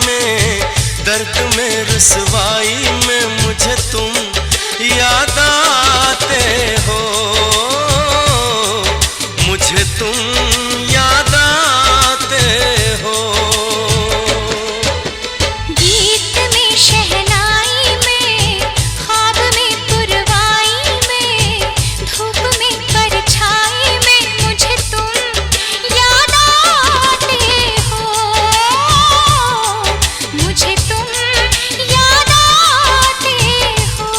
में, दर्द में रुसवाई में मुझे तुम याद आते हो, मुझे तुम याद आते हो। गीत में शहनाई में, ख्वाब में पुरवाई में, धूप में परछाई में मुझे तुम याद आते हो, मुझे तुम याद आते हो।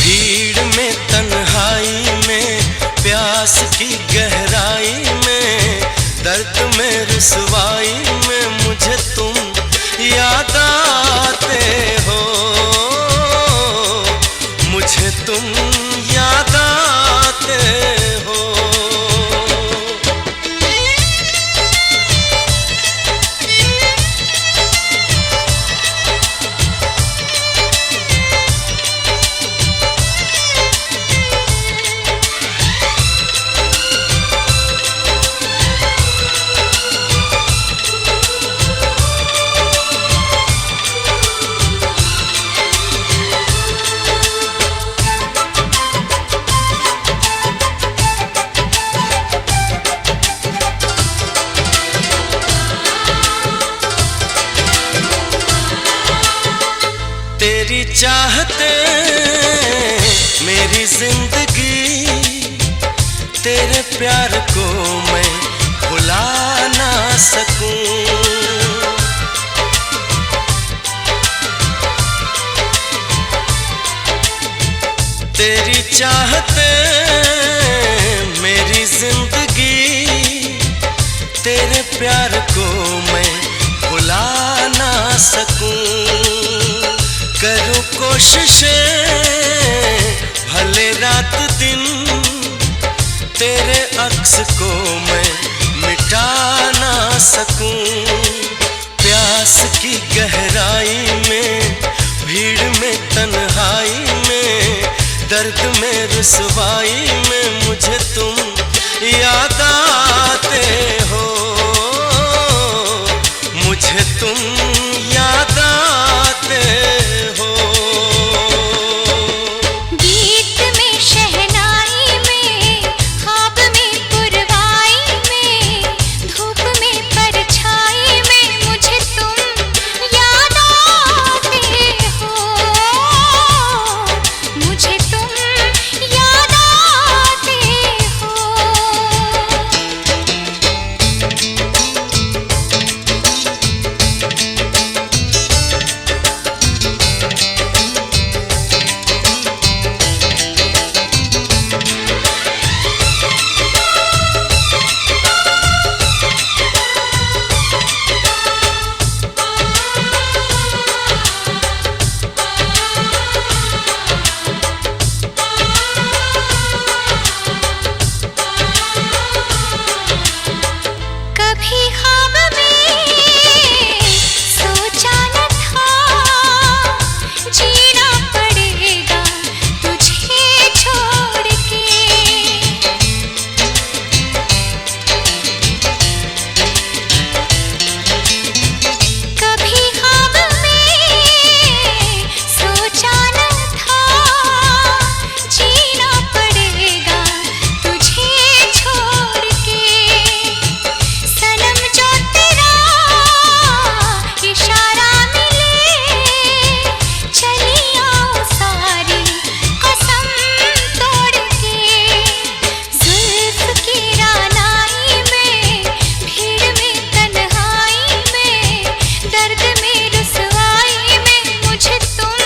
भीड़ में तन्हाई में, प्यास की गहराई में, दर्द में रुसवाई में मुझे तुम याद आते हो, मुझे तुम याद आते हो। तेरी चाहते मेरी जिंदगी, तेरे प्यार को मैं भुला ना सकूं। तेरी चाहते मेरी जिंदगी, तेरे प्यार को मैं भुला ना सकूं। करूं कोशिशें भले रात दिन, तेरे अक्स को मैं मिटा ना सकूं। प्यास की गहराई में, भीड़ में तन्हाई में, दर्द में रुसवाई में मुझे तुम याद आते हो, मुझे तुम याद आते हो। गीत में शहनाई में, ख्वाब में पुरवाई में, धूप में परछाई में मुझे तुम याद आते हो, मुझे तुम याद आते हो। कभी ख्वाब में सोचा न था, जीना पड़ेगा तुझे छोड़ के। कभी ख्वाब में सोचा न था, जीना पड़ेगा तुझे छोड़ के। सनम जो तेरा इशारा मिले, चली आओ सारी कसम तोड़ के। जुल्फ की रानाई में, भीड़ में तन्हाई में, दर्द में रुसवाई में मुझे तुम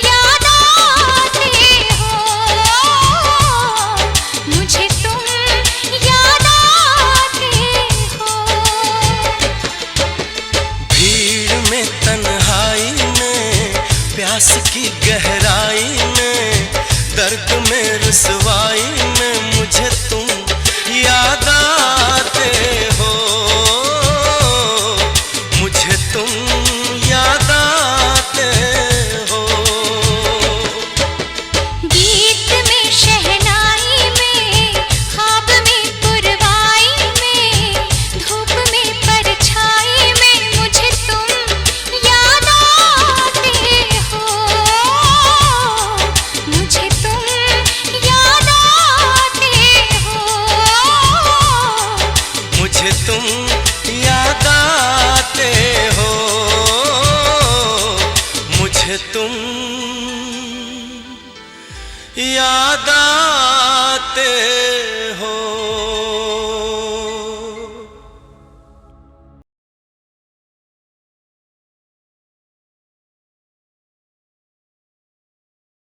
याद आते हो, मुझे तुम याद आते हो। भीड़ में तन्हाई में, प्यास की गहराई में, दर्द में रुसवाई